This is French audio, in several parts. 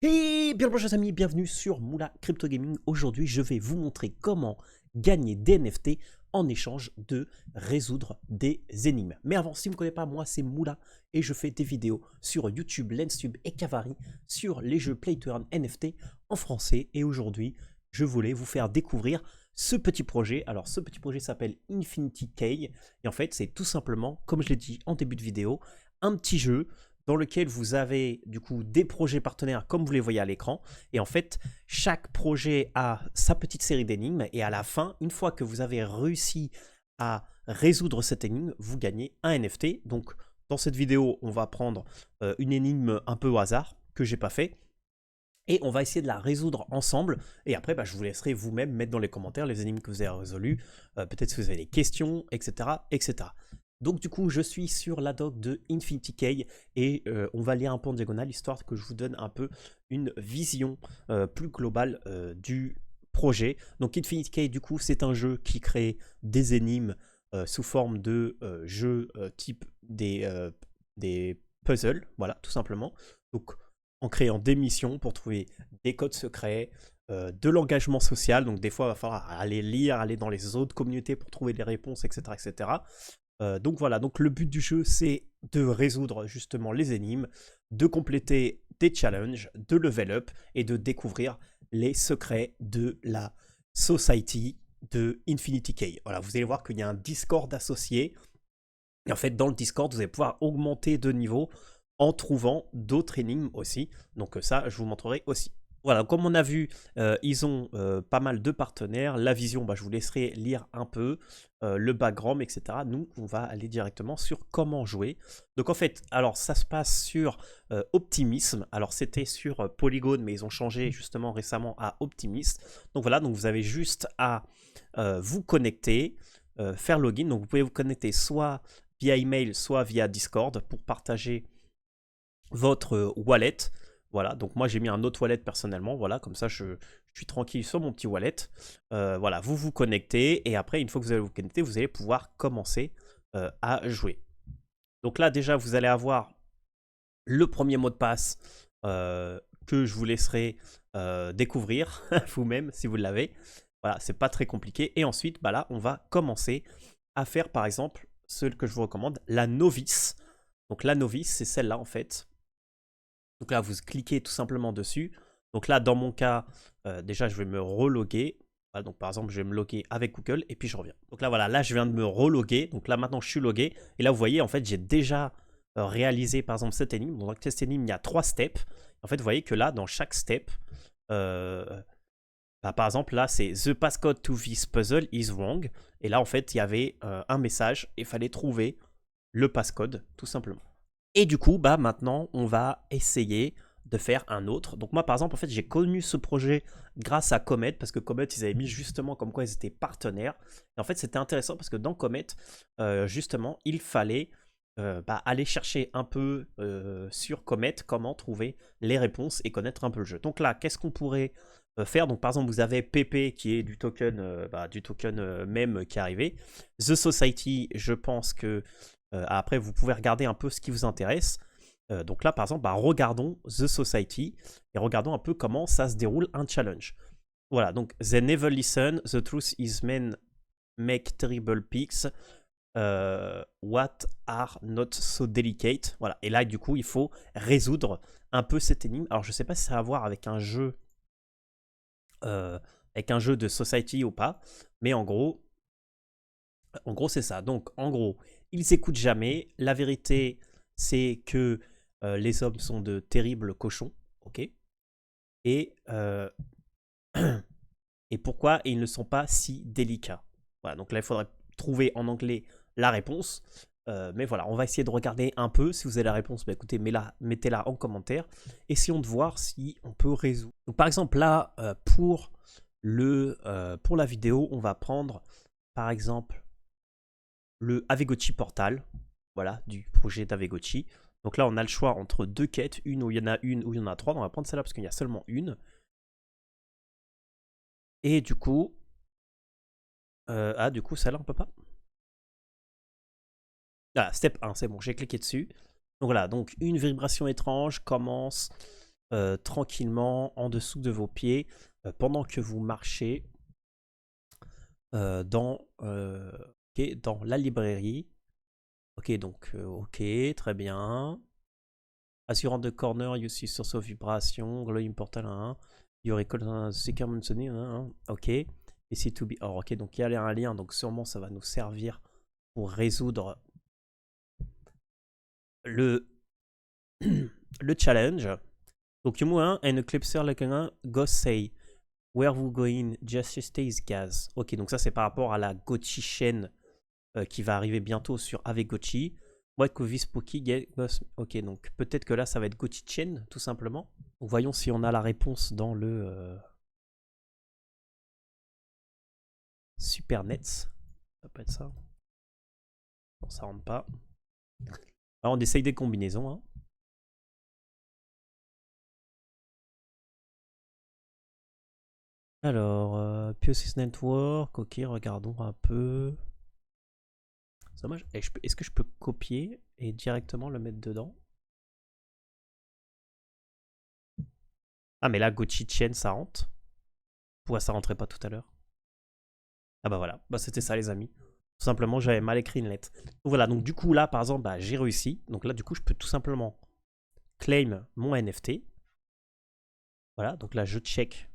Et bien bonjour les amis, bienvenue sur Moula Crypto Gaming. Aujourd'hui, je vais vous montrer comment gagner des NFT en échange de résoudre des énigmes. Mais avant, si vous ne me connaissez pas, moi c'est Moula et je fais des vidéos sur YouTube, LensTube et Kavari sur les jeux Play to Earn NFT en français. Et aujourd'hui, je voulais vous faire découvrir ce petit projet. Alors ce petit projet s'appelle Infinity Key et en fait c'est tout simplement, comme je l'ai dit en début de vidéo, un petit jeu dans lequel vous avez du coup des projets partenaires comme vous les voyez à l'écran. Et en fait, chaque projet a sa petite série d'énigmes. Et à la fin, une fois que vous avez réussi à résoudre cette énigme, vous gagnez un NFT. Donc dans cette vidéo, on va prendre une énigme un peu au hasard que j'ai pas fait. Et on va essayer de la résoudre ensemble. Et après, je vous laisserai vous-même mettre dans les commentaires les énigmes que vous avez résolues. Peut-être si vous avez des questions, etc., etc. Donc du coup, je suis sur la doc de Infinity Key et on va lire un peu en diagonale, histoire que je vous donne un peu une vision plus globale du projet. Donc Infinity Key, du coup, c'est un jeu qui crée des énigmes sous forme de jeux type des puzzles, voilà, tout simplement. Donc en créant des missions pour trouver des codes secrets, de l'engagement social, donc des fois il va falloir aller lire, aller dans les autres communautés pour trouver des réponses, etc. etc. Donc voilà, donc le but du jeu c'est de résoudre justement les énigmes, de compléter des challenges, de level up et de découvrir les secrets de la society de Infinity Key. Voilà, vous allez voir qu'il y a un Discord associé. Et en fait, dans le Discord, vous allez pouvoir augmenter de niveau en trouvant d'autres énigmes aussi. Donc ça, je vous montrerai aussi. Voilà, comme on a vu, ils ont pas mal de partenaires. La vision, je vous laisserai lire un peu le background, etc. Nous, on va aller directement sur comment jouer. Donc en fait, alors ça se passe sur Optimism. Alors c'était sur Polygon, mais ils ont changé justement récemment à Optimist. Donc voilà, donc vous avez juste à vous connecter, faire login. Donc vous pouvez vous connecter soit via email, soit via Discord pour partager votre wallet. Voilà, donc moi j'ai mis un autre wallet personnellement, voilà, comme ça je suis tranquille sur mon petit wallet. Voilà, vous vous connectez et après, une fois que vous allez vous connecter, vous allez pouvoir commencer à jouer. Donc là, déjà, vous allez avoir le premier mot de passe que je vous laisserai découvrir vous-même si vous l'avez. Voilà, c'est pas très compliqué. Et ensuite, là, on va commencer à faire, par exemple, ce que je vous recommande, la novice. Donc la novice, c'est celle-là en fait. Donc là, vous cliquez tout simplement dessus. Donc là, dans mon cas, déjà, je vais me reloguer. Voilà, donc par exemple, je vais me loguer avec Google et puis je reviens. Donc là, voilà, là, je viens de me reloguer. Donc là, maintenant, je suis logué. Et là, vous voyez, en fait, j'ai déjà réalisé, par exemple, cette énigme. Donc dans cette énigme, il y a 3 steps. En fait, vous voyez que là, dans chaque step, par exemple, là, c'est The passcode to this puzzle is wrong. Et là, en fait, il y avait un message et il fallait trouver le passcode, tout simplement. Et du coup, maintenant, on va essayer de faire un autre. Donc moi, par exemple, en fait, j'ai connu ce projet grâce à Comet, parce que Comet, ils avaient mis justement comme quoi ils étaient partenaires. Et en fait, c'était intéressant parce que dans Comet, justement, il fallait aller chercher un peu sur Comet comment trouver les réponses et connaître un peu le jeu. Donc là, qu'est-ce qu'on pourrait faire? Donc par exemple, vous avez PP qui est du token, meme qui est arrivé. The Society, je pense que après, vous pouvez regarder un peu ce qui vous intéresse. Donc là, par exemple, regardons The Society et regardons un peu comment ça se déroule un challenge. Voilà, donc They never listen, the truth is men make terrible picks, what are not so delicate. Voilà, et là, du coup, il faut résoudre un peu cette énigme. Alors, je ne sais pas si ça a à voir avec un jeu de Society ou pas, mais en gros, c'est ça. Donc, en gros, ils s'écoutent jamais. La vérité, c'est que les hommes sont de terribles cochons. Ok. Et, et pourquoi ils ne sont pas si délicats. Voilà, donc là, il faudrait trouver en anglais la réponse. Mais voilà, on va essayer de regarder un peu. Si vous avez la réponse, écoutez, mettez-la en commentaire. Essayons de voir si on peut résoudre. Donc, par exemple, là, pour la vidéo, on va prendre, par exemple, le Avegochi Portal, voilà, du projet d'Avegochi. Donc là, on a le choix entre 2 quêtes, une où il y en a une, où il y en a 3. Donc on va prendre celle-là parce qu'il y a seulement une. Et du coup, du coup, celle-là, on peut pas. Ah, step 1, c'est bon, j'ai cliqué dessus. Donc voilà, donc une vibration étrange commence tranquillement en dessous de vos pieds pendant que vous marchez ok, dans la librairie. Ok, donc ok, très bien. Assurant de corner, you see source of vibration, glowing portal 1. You recall un secure mentionné, ok. Et c'est to be. Alors, ok, donc il y a un lien, donc sûrement ça va nous servir pour résoudre le, le challenge. Donc, you move and Eclipser like un go say where we going, just stays gas. Ok, donc ça c'est par rapport à la Gochi chaîne qui va arriver bientôt sur avec Gochi. What could this Poki get? Ok, donc peut-être que là ça va être Gochi chain tout simplement. Donc voyons si on a la réponse dans le Super Nets. Ça peut être ça. Non, ça rentre pas. Alors on essaye des combinaisons. Hein. Alors, Piosis Network, ok, regardons un peu. C'est dommage. Est-ce que je peux copier et directement le mettre dedans? Ah, mais là, Gochi Chain, ça rentre. Pourquoi ça rentrait pas tout à l'heure? Ah bah voilà, bah c'était ça les amis. Tout simplement, j'avais mal écrit une lettre. Donc voilà, donc du coup là, par exemple, bah, j'ai réussi. Donc là, du coup, je peux tout simplement claim mon NFT. Voilà, donc là, je check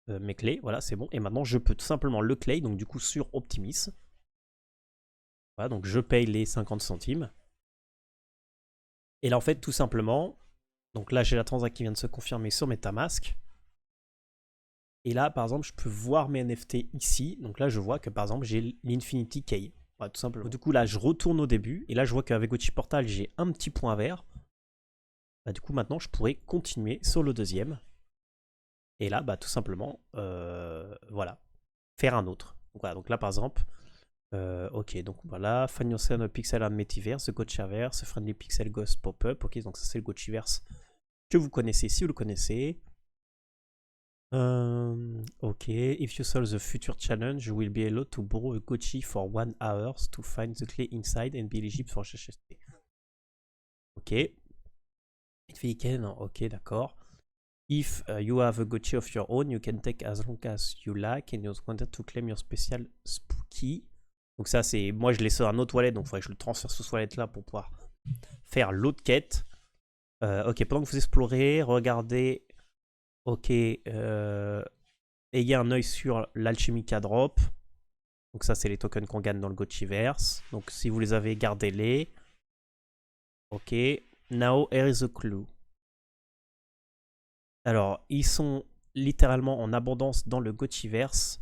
mes clés. Voilà, c'est bon. Et maintenant, je peux tout simplement le claim, donc du coup, sur Optimis. Voilà, donc je paye les 50 centimes. Et là, en fait, tout simplement, donc là, j'ai la transaction qui vient de se confirmer sur MetaMask. Et là, par exemple, je peux voir mes NFT ici. Donc là, je vois que, par exemple, j'ai l'Infinity Key. Voilà, tout simplement. Du coup, là, je retourne au début. Et là, je vois qu'avec Gochi Portal, j'ai un petit point vert. Bah, du coup, maintenant, je pourrais continuer sur le deuxième. Et là, bah, tout simplement, voilà, faire un autre. Donc, voilà, donc là, par exemple, ok, donc voilà, Find yourself a pixel and Metiverse, the Gochiverse, Friendly Pixel Ghost Pop-up. Ok, donc ça, c'est le Gochiverse que vous connaissez si vous le connaissez. Ok, if you solve the future challenge, you will be able to borrow a Gochi for 1 hour to find the clay inside and be eligible for HHST. Ok. Ok, d'accord. If you have a Gochi of your own, you can take as long as you like and you wanted to claim your special spooky. Donc ça c'est, moi je l'ai sur un autre wallet, donc il faudrait que je le transfère sur ce wallet là pour pouvoir faire l'autre quête. Ok, pendant que vous explorez, regardez. Ok, ayez un œil sur l'Alchemica Drop. Donc ça, c'est les tokens qu'on gagne dans le Gochiverse. Donc si vous les avez, gardez-les. Ok, now here is the clue. Alors, ils sont littéralement en abondance dans le Gochiverse.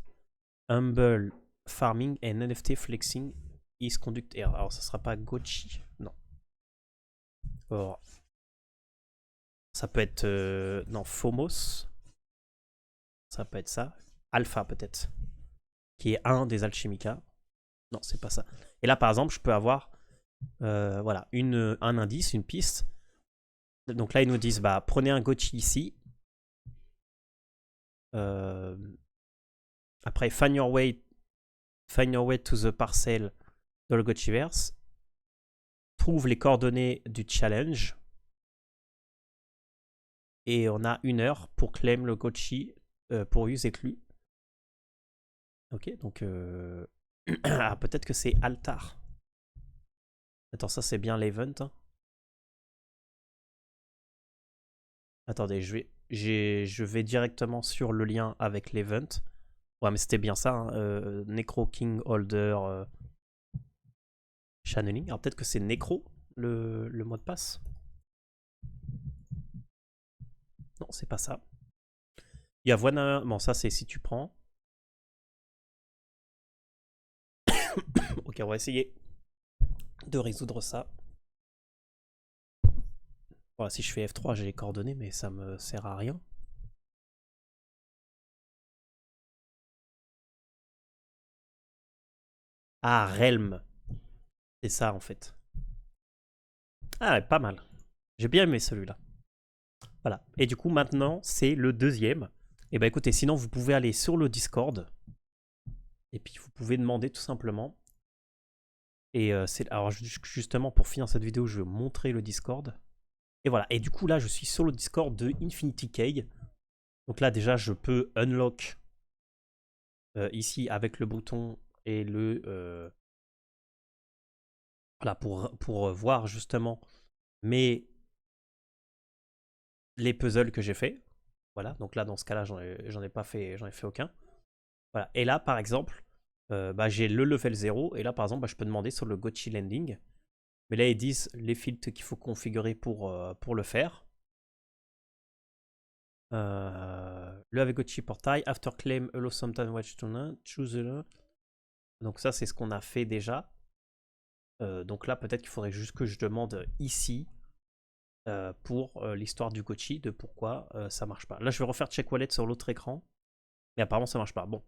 Humble Farming and NFT Flexing is conducted. Alors, ça sera pas Gochi, non. Alors, ça peut être... non, Phomos. Ça peut être ça. Alpha, peut-être. Qui est un des Alchemica. Non, c'est pas ça. Et là, par exemple, je peux avoir voilà, un indice, une piste. Donc là, ils nous disent, bah, prenez un Gochi ici. Après, find your way to the parcel dans le Gochiverse. Trouve les coordonnées du challenge. Et on a 1 heure pour claim le Gochi pour use éclus. Ok, donc ah, peut-être que c'est Altar. Attends, ça c'est bien l'event. Hein. Attendez, je vais directement sur le lien avec l'event. Ouais, mais c'était bien ça. Hein. Necro King Holder Channeling. Alors peut-être que c'est Necro le mot de passe. Non, c'est pas ça. Il y a Voina. Bon, ça c'est si tu prends. Ok, on va essayer de résoudre ça. Voilà, si je fais F3, j'ai les coordonnées, mais ça me sert à rien. Ah, Realm. C'est ça en fait. Ah, ouais, pas mal. J'ai bien aimé celui-là. Voilà. Et du coup, maintenant, c'est le deuxième. Et bah écoutez, sinon, vous pouvez aller sur le Discord. Et puis, vous pouvez demander tout simplement. Et alors, justement, pour finir cette vidéo, je vais vous montrer le Discord. Et voilà. Et du coup, là, je suis sur le Discord de Infinity Key. Donc là, déjà, je peux unlock ici avec le bouton et le... voilà, pour voir justement les puzzles que j'ai fait. Voilà, donc là, dans ce cas-là, j'en ai pas fait, j'en ai fait aucun. Voilà. Et là, par exemple, j'ai le level 0. Et là, par exemple, je peux demander sur le Gotchi Landing. Mais là, ils disent les filtres qu'il faut configurer pour le faire. Le avec Gotchi portail, after claim, allow sometime watch to choose the... Donc ça, c'est ce qu'on a fait déjà. Donc là, peut-être qu'il faudrait juste que je demande ici pour l'histoire du Gotchi, de pourquoi ça marche pas. Là, je vais refaire check wallet sur l'autre écran. Mais apparemment, ça marche pas. Bon.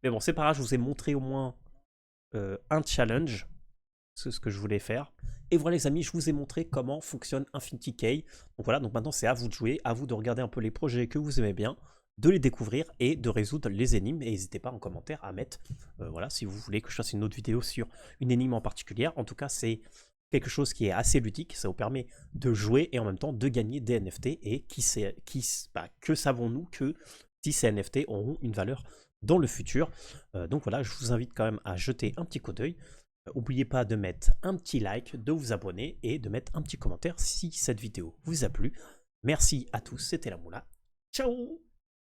Mais bon, c'est pas grave, je vous ai montré au moins un challenge. C'est ce que je voulais faire. Et voilà les amis, je vous ai montré comment fonctionne Infinity Key. Donc voilà, donc maintenant c'est à vous de jouer, à vous de regarder un peu les projets que vous aimez bien, de les découvrir et de résoudre les énigmes. Et n'hésitez pas en commentaire à mettre, voilà, si vous voulez que je fasse une autre vidéo sur une énigme en particulier. En tout cas, c'est quelque chose qui est assez ludique, ça vous permet de jouer et en même temps de gagner des NFT. Et que savons-nous que si ces NFT auront une valeur dans le futur. Donc voilà, je vous invite quand même à jeter un petit coup d'œil. N'oubliez pas de mettre un petit like, de vous abonner et de mettre un petit commentaire si cette vidéo vous a plu. Merci à tous, c'était la Moula. Ciao!